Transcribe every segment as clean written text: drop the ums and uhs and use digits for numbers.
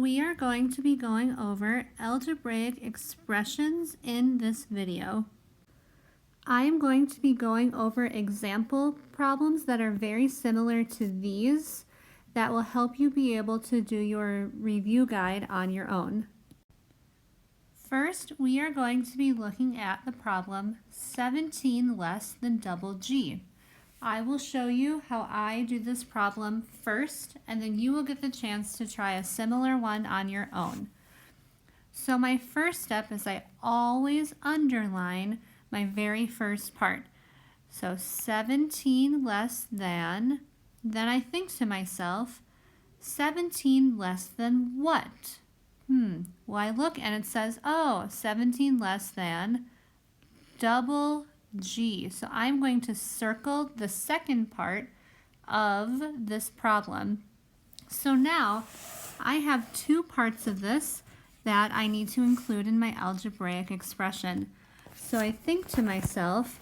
We are going to be going over algebraic expressions in this video. I am going to be going over example problems that are very similar to these that will help you be able to do your review guide on your own. First, we are going to be looking at the problem 17 less than double G. I will show you how I do this problem first, and then you will get the chance to try a similar one on your own. So my first step is I always underline my very first part. So 17 less than, then I think to myself, 17 less than what? Well, I look and it says, 17 less than double G. So I'm going to circle the second part of this problem. So now I have two parts of this that I need to include in my algebraic expression. So I think to myself,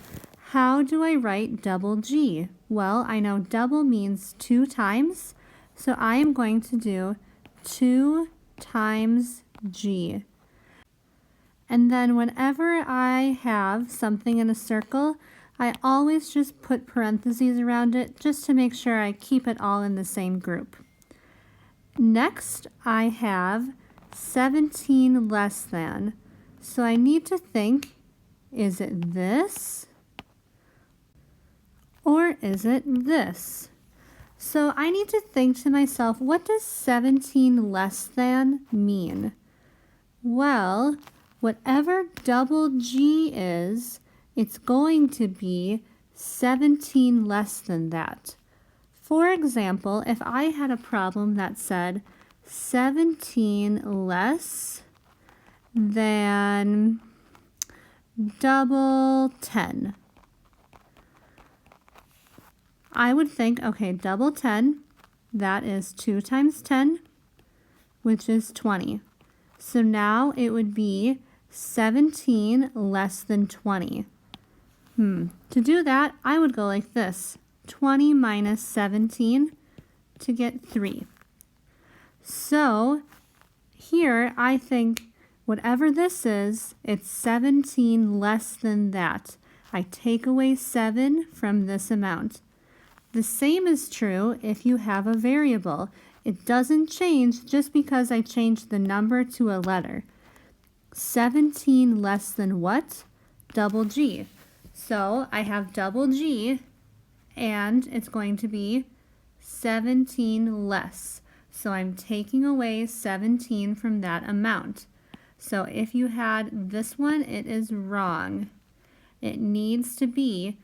how do I write double G? Well, I know double means 2 times, so I am going to do 2 times G. And then whenever I have something in a circle, I always just put parentheses around it just to make sure I keep it all in the same group. Next, I have 17 less than. So I need to think, is it this or is it this? So I need to think to myself, what does 17 less than mean? Well, whatever double G is, it's going to be 17 less than that. For example, if I had a problem that said 17 less than double 10, I would think, okay, double 10, that is 2 times 10, which is 20. So now it would be 17 less than 20. To do that, I would go like this, 20 minus 17 to get 3. So here I think whatever this is, it's 17 less than that. I take away 7 from this amount. The same is true if you have a variable. It doesn't change just because I changed the number to a letter. 17 less than what? Double G. So I have double G, and it's going to be 17 less. So I'm taking away 17 from that amount. So if you had this one, it is wrong. It needs to be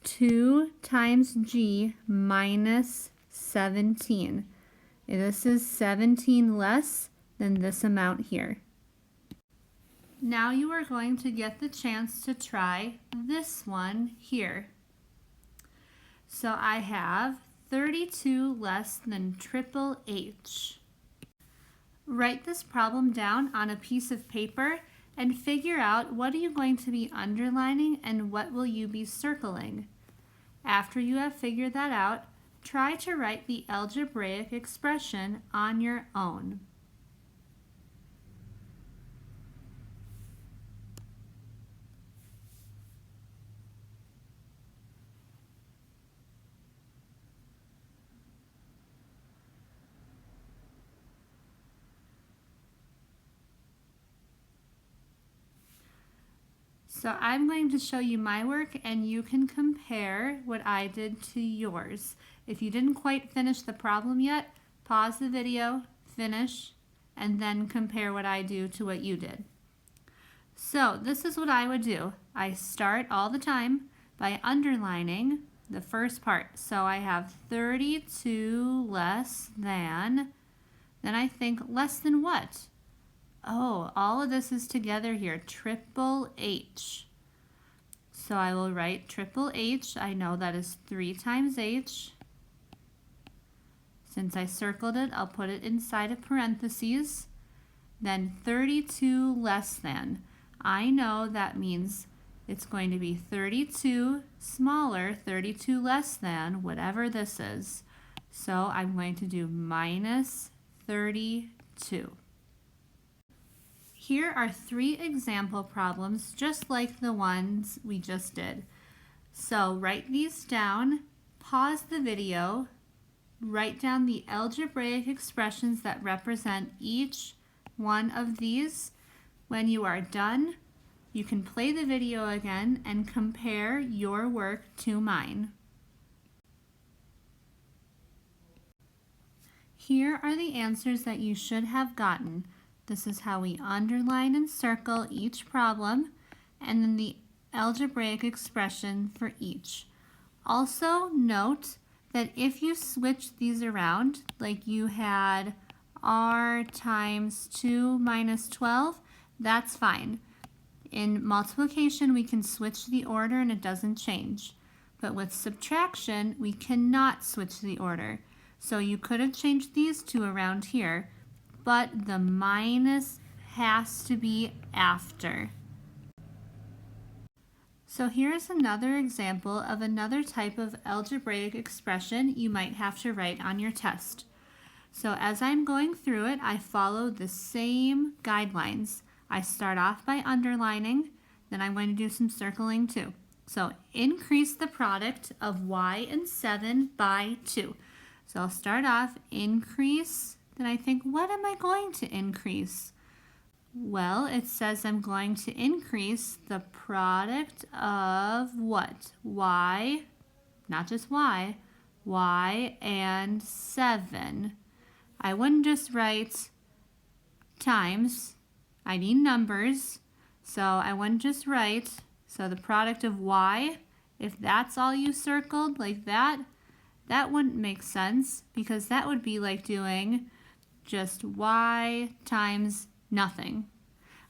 2 times G minus 17. This is 17 less than this amount here. Now you are going to get the chance to try this one here. So I have 32 less than triple H. Write this problem down on a piece of paper and figure out what are you going to be underlining and what will you be circling. After you have figured that out, try to write the algebraic expression on your own. So I'm going to show you my work and you can compare what I did to yours. If you didn't quite finish the problem yet, pause the video, finish, and then compare what I do to what you did. So this is what I would do. I start all the time by underlining the first part. So I have 32 less than, then I think less than what? Oh, all of this is together here, triple H. So I will write triple H. I know that is 3 times H. Since I circled it, I'll put it inside of parentheses. Then 32 less than. I know that means it's going to be 32 smaller, 32 less than, whatever this is. So I'm going to do minus 32. 2. Here are 3 example problems just like the ones we just did. So write these down, pause the video, write down the algebraic expressions that represent each one of these. When you are done, you can play the video again and compare your work to mine. Here are the answers that you should have gotten. This is how we underline and circle each problem, and then the algebraic expression for each. Also note that if you switch these around, like you had r times 2 minus 12, that's fine. In multiplication, we can switch the order and it doesn't change. But with subtraction, we cannot switch the order. So you could have changed these two around here, but the minus has to be after. So here's another example of another type of algebraic expression you might have to write on your test. So as I'm going through it, I follow the same guidelines. I start off by underlining, then I'm going to do some circling too. So increase the product of y and 7 by 2. So I'll start off, increase, then I think, what am I going to increase? Well, it says I'm going to increase the product of what? Y, not just y and 7. I wouldn't just write times. I need numbers, so I wouldn't just write. So the product of y, if that's all you circled like that wouldn't make sense, because that would be like doing just y times nothing.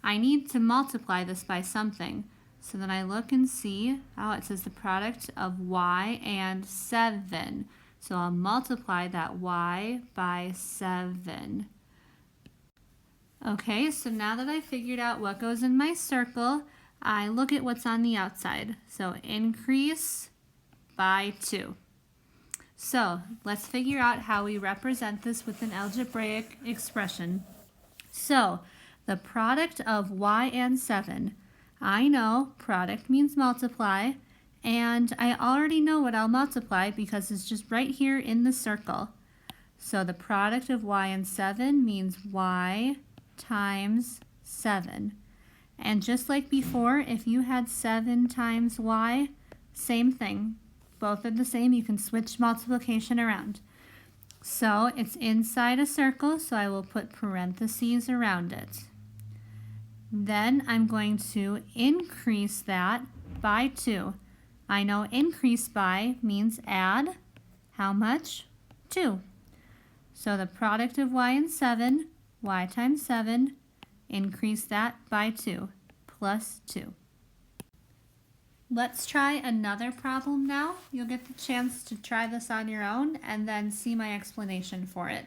I need to multiply this by something. So then I look and see, it says the product of y and 7. So I'll multiply that y by 7. Okay, so now that I figured out what goes in my circle, I look at what's on the outside. So increase by 2. So let's figure out how we represent this with an algebraic expression. So the product of y and 7. I know product means multiply, and I already know what I'll multiply because it's just right here in the circle. So the product of y and 7 means y times 7. And just like before, if you had 7 times y, same thing. Both are the same. You can switch multiplication around. So it's inside a circle, so I will put parentheses around it. Then I'm going to increase that by 2. I know increase by means add. How much? 2. So the product of y and 7, y times 7, increase that by 2, plus 2. Let's try another problem now. You'll get the chance to try this on your own and then see my explanation for it.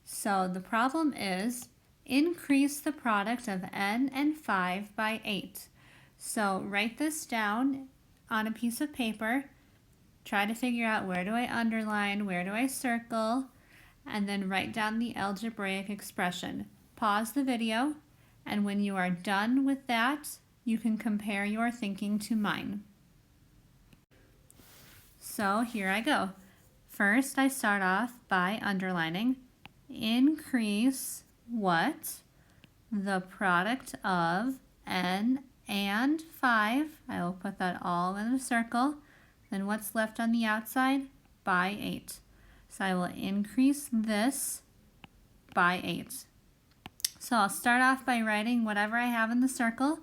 So the problem is increase the product of n and 5 by 8. So write this down on a piece of paper. Try to figure out, where do I underline, where do I circle, and then write down the algebraic expression. Pause the video, and when you are done with that, you can compare your thinking to mine. So here I go. First, I start off by underlining increase what? The product of n and 5. I will put that all in a circle. Then what's left on the outside? By 8. So I will increase this by 8. So I'll start off by writing whatever I have in the circle.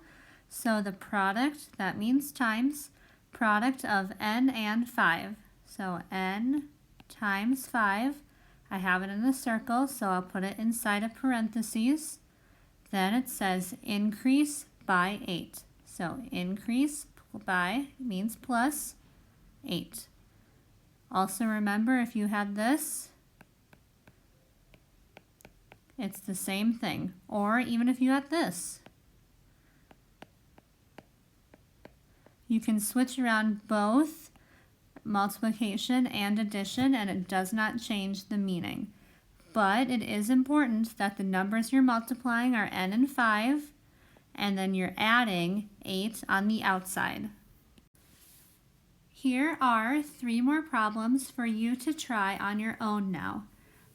So the product, that means times, product of n and 5. So n times 5, I have it in the circle, so I'll put it inside of parentheses. Then it says increase by 8. So increase by means plus 8. Also remember, if you had this, it's the same thing. Or even if you had this, you can switch around both multiplication and addition, and it does not change the meaning. but it is important that the numbers you're multiplying are n and 5, and then you're adding 8 on the outside. Here are 3 more problems for you to try on your own now.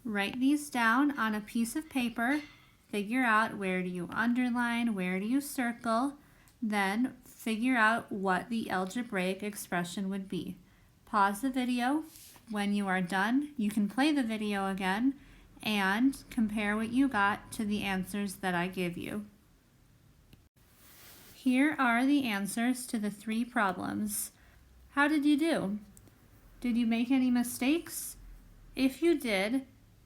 Write these down on a piece of paper, figure out where do you underline, where do you circle, then figure out what the algebraic expression would be. Pause the video. When you are done, you can play the video again and compare what you got to the answers that I give you. Here are the answers to the 3 problems. How did you do? Did you make any mistakes? If you did,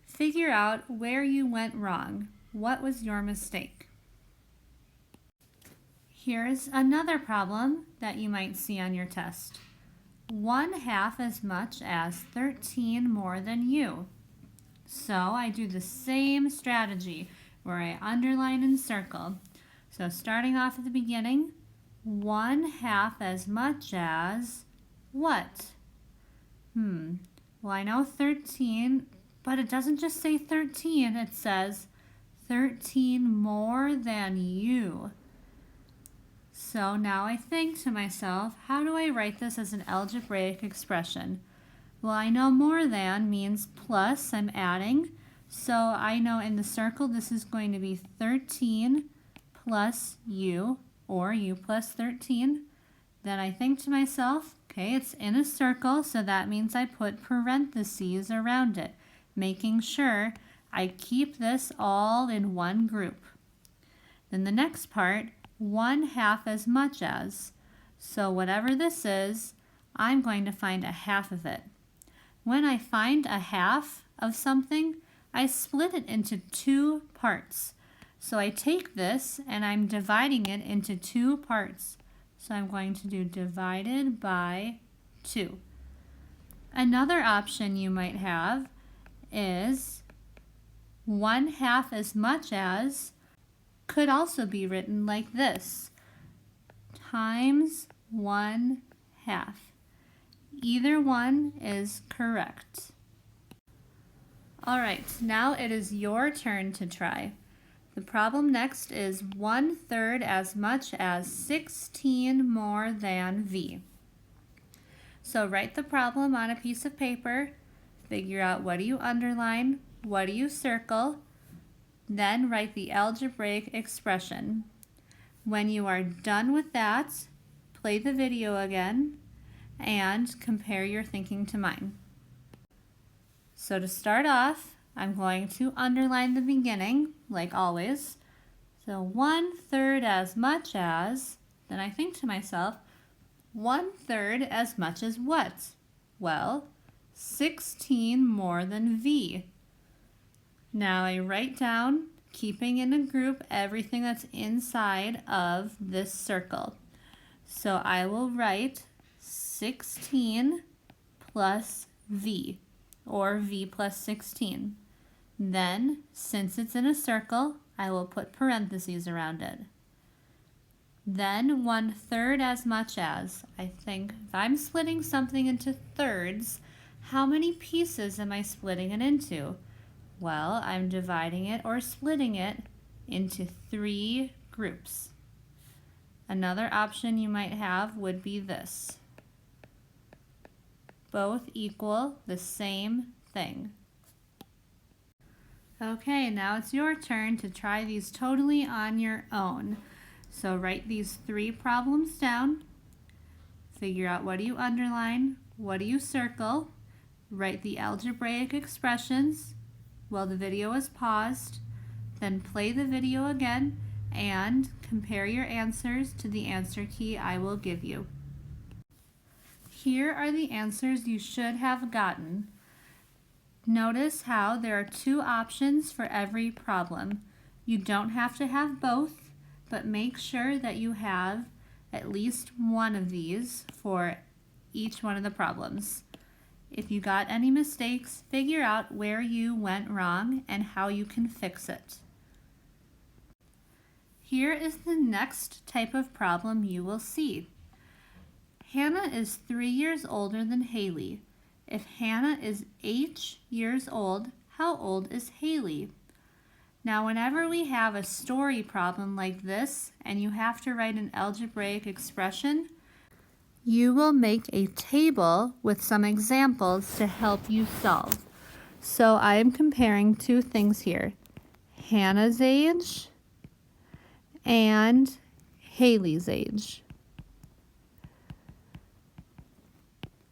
figure out where you went wrong. What was your mistake? Here's another problem that you might see on your test. 1/2 as much as 13 more than you. So I do the same strategy where I underline and circle. So starting off at the beginning, 1/2 as much as what? Well, I know 13, but it doesn't just say 13, it says 13 more than you. So now I think to myself, how do I write this as an algebraic expression? Well, I know more than means plus, I'm adding. So I know in the circle this is going to be 13 plus u, or u plus 13. Then I think to myself, okay, it's in a circle, so that means I put parentheses around it, making sure I keep this all in one group. Then the next part, 1/2 as much as. So whatever this is, I'm going to find a half of it. When I find a half of something, I split it into 2 parts. So I take this and I'm dividing it into 2 parts. So I'm going to do divided by 2. Another option you might have is 1/2 as much as could also be written like this, times 1/2. Either one is correct. All right, now it is your turn to try. The problem next is 1/3 as much as 16 more than v. So write the problem on a piece of paper, figure out what do you underline, what do you circle, then write the algebraic expression. When you are done with that, play the video again and compare your thinking to mine. So to start off, I'm going to underline the beginning, like always. So 1/3 as much as, then I think to myself, 1/3 as much as what? Well, 16 more than v. Now I write down, keeping in a group, everything that's inside of this circle. So I will write 16 plus v, or v plus 16. Then, since it's in a circle, I will put parentheses around it. Then 1/3 as much as. I think if I'm splitting something into thirds, how many pieces am I splitting it into? Well, I'm dividing it or splitting it into 3 groups. Another option you might have would be this. Both equal the same thing. Okay, now it's your turn to try these totally on your own. So write these 3 problems down. Figure out what do you underline, what do you circle, write the algebraic expressions while the video is paused, then play the video again and compare your answers to the answer key I will give you. Here are the answers you should have gotten. Notice how there are 2 options for every problem. You don't have to have both, but make sure that you have at least one of these for each one of the problems. If you got any mistakes, figure out where you went wrong and how you can fix it. Here is the next type of problem you will see. Hannah is 3 years older than Hailey. If Hannah is 8 years old, How old is Hailey? Now, whenever we have a story problem like this and you have to write an algebraic expression, you will make a table with some examples to help you solve. So I am comparing two things here, Hannah's age and Hailey's age.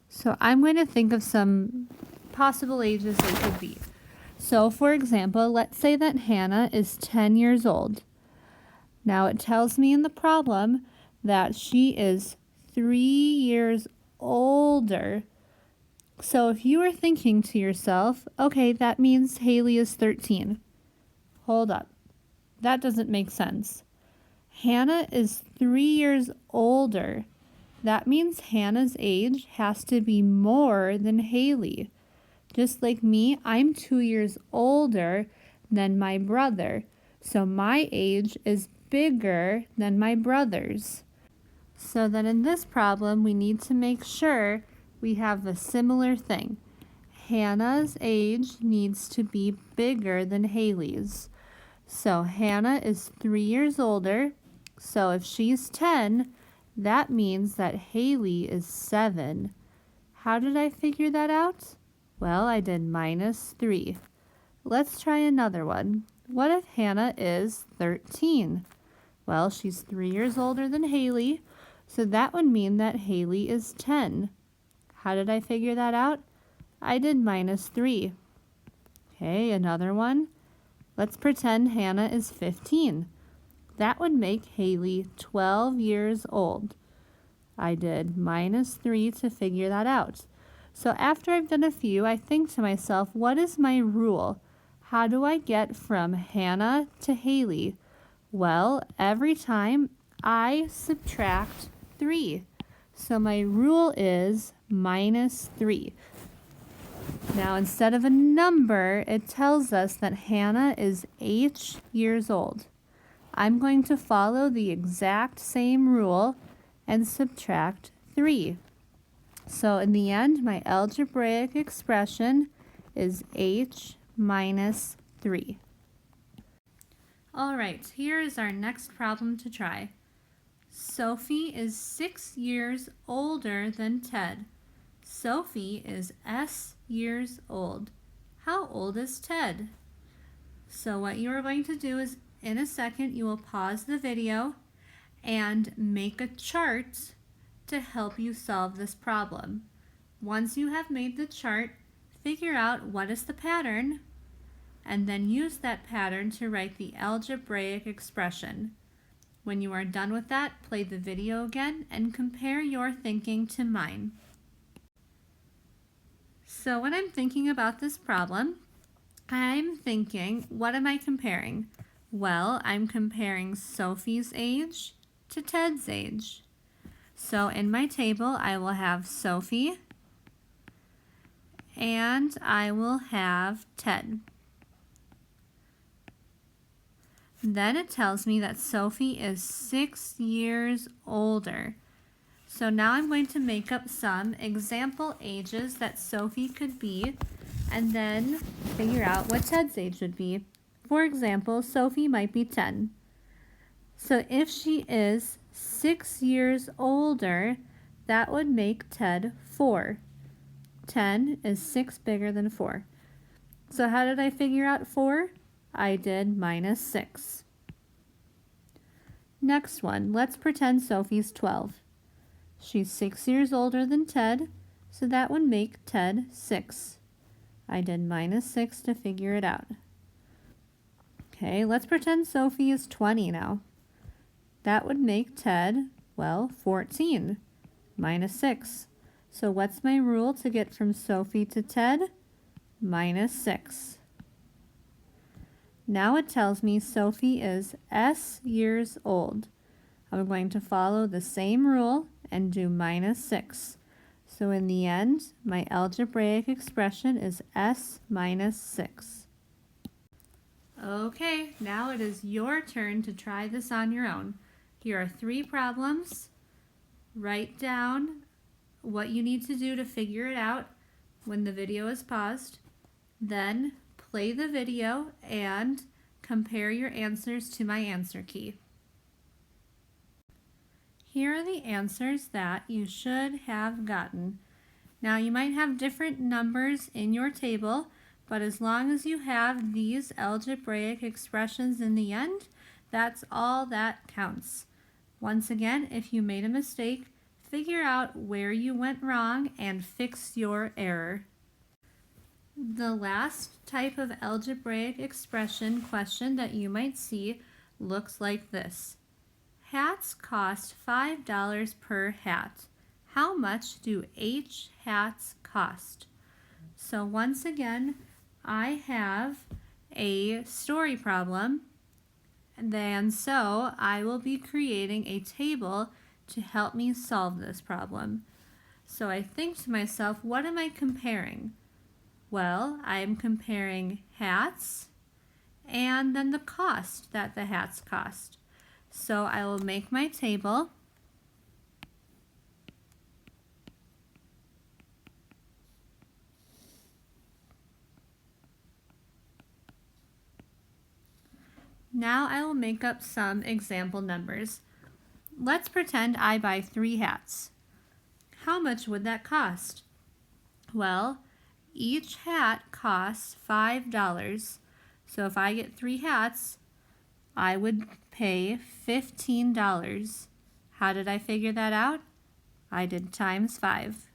So I'm going to think of some possible ages they could be. So for example, let's say that Hannah is 10 years old. Now it tells me in the problem that she is 3 years older. So if you are thinking to yourself, okay, that means Hailey is 13. Hold up. That doesn't make sense. Hannah is 3 years older. That means Hannah's age has to be more than Hailey. Just like me, I'm 2 years older than my brother. So my age is bigger than my brother's. So then in this problem, we need to make sure we have a similar thing. Hannah's age needs to be bigger than Hailey's. So Hannah is 3 years older. So if she's 10, that means that Hailey is 7. How did I figure that out? Well, I did -3. Let's try another one. What if Hannah is 13? Well, she's 3 years older than Hailey, so that would mean that Hailey is 10. How did I figure that out? I did -3. Okay, another one. Let's pretend Hannah is 15. That would make Hailey 12 years old. I did -3 to figure that out. So after I've done a few, I think to myself, what is my rule? How do I get from Hannah to Hailey? Well, every time I subtract 3. So my rule is -3. Now instead of a number, it tells us that Hannah is 8 years old. I'm going to follow the exact same rule and subtract 3. So in the end, my algebraic expression is h minus 3. All right, here is our next problem to try. Sophie is 6 years older than Ted. Sophie is S years old. How old is Ted? So what you are going to do is, in a second, you will pause the video and make a chart to help you solve this problem. Once you have made the chart, figure out what is the pattern, and then use that pattern to write the algebraic expression. When you are done with that, play the video again and compare your thinking to mine. So when I'm thinking about this problem, I'm thinking, what am I comparing? Well, I'm comparing Sophie's age to Ted's age. So in my table, I will have Sophie and I will have Ted. Then it tells me that Sophie is 6 years older. So now I'm going to make up some example ages that Sophie could be and then figure out what Ted's age would be. For example, Sophie might be 10. So if she is 6 years older, that would make Ted 4. 10 is 6 bigger than 4. So how did I figure out 4? I did -6. Next one, let's pretend Sophie's 12. She's 6 years older than Ted, so that would make Ted 6. I did -6 to figure it out. Okay, let's pretend Sophie is 20 now. That would make Ted, well, 14, -6. So what's my rule to get from Sophie to Ted? -6. Now it tells me Sophie is S years old. I'm going to follow the same rule and do -6. So in the end, my algebraic expression is S minus 6. Okay, now it is your turn to try this on your own. Here are 3 problems. Write down what you need to do to figure it out when the video is paused. Then play the video and compare your answers to my answer key. Here are the answers that you should have gotten. Now you might have different numbers in your table, but as long as you have these algebraic expressions in the end, that's all that counts. Once again, if you made a mistake, figure out where you went wrong and fix your error. The last type of algebraic expression question that you might see looks like this. Hats cost $5 per hat. How much do H hats cost? So once again, I have a story problem, and so I will be creating a table to help me solve this problem. So I think to myself, what am I comparing? Well, I am comparing hats and then the cost that the hats cost. So I will make my table. Now I will make up some example numbers. Let's pretend I buy 3 hats. How much would that cost? Well, each hat costs $5. So if I get 3 hats, I would pay $15. How did I figure that out? I did times 5.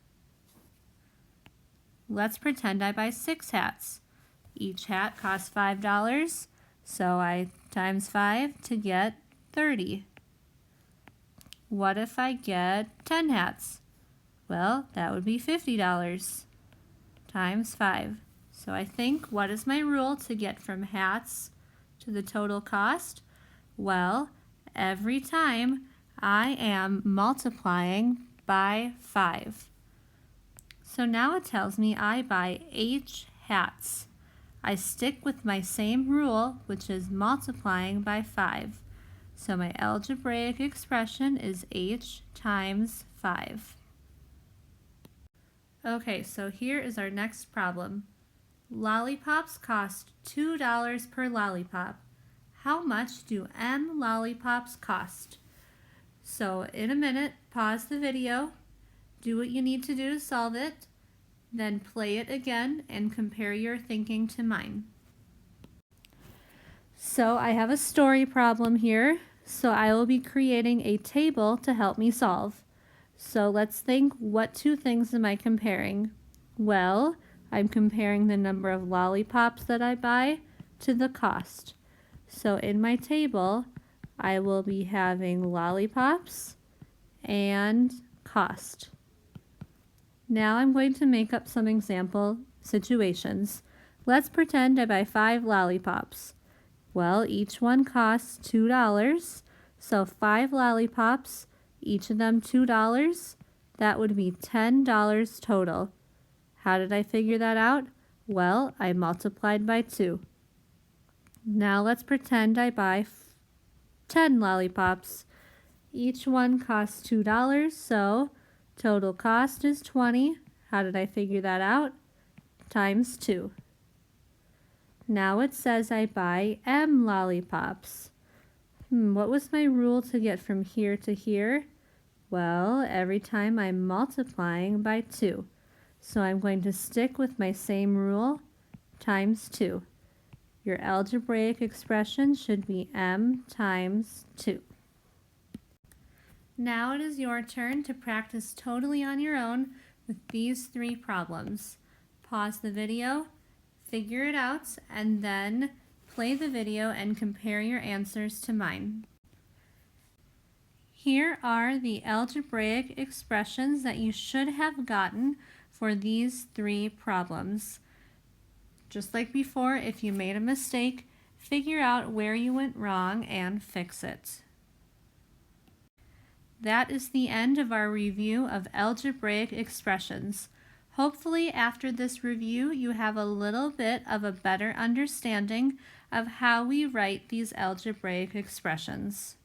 Let's pretend I buy 6 hats. Each hat costs $5, so I times 5 to get 30. What if I get 10 hats? Well, that would be $50 times 5. So I think, what is my rule to get from hats to the total cost? Well, every time I am multiplying by 5. So now it tells me I buy H hats. I stick with my same rule, which is multiplying by 5. So my algebraic expression is H times 5. Okay, so here is our next problem. Lollipops cost $2 per lollipop. How much do M lollipops cost? So in a minute, pause the video, do what you need to do to solve it, then play it again and compare your thinking to mine. So I have a story problem here, so I will be creating a table to help me solve. So let's think, what 2 things am I comparing? Well, I'm comparing the number of lollipops that I buy to the cost. So in my table, I will be having lollipops and cost. Now I'm going to make up some example situations. Let's pretend I buy 5 lollipops. Well, each one costs $2, so 5 lollipops, each of them $2, that would be $10 total. How did I figure that out? Well, I multiplied by 2. Now let's pretend I buy 10 lollipops. Each one costs $2, so total cost is 20. How did I figure that out? Times 2. Now it says I buy M lollipops. What was my rule to get from here to here? Well, every time I'm multiplying by 2. So I'm going to stick with my same rule, times 2. Your algebraic expression should be M times 2. Now it is your turn to practice totally on your own with these 3 problems. Pause the video, figure it out, and then play the video and compare your answers to mine. Here are the algebraic expressions that you should have gotten for these 3 problems. Just like before, if you made a mistake, figure out where you went wrong and fix it. That is the end of our review of algebraic expressions. Hopefully after this review you have a little bit of a better understanding of how we write these algebraic expressions.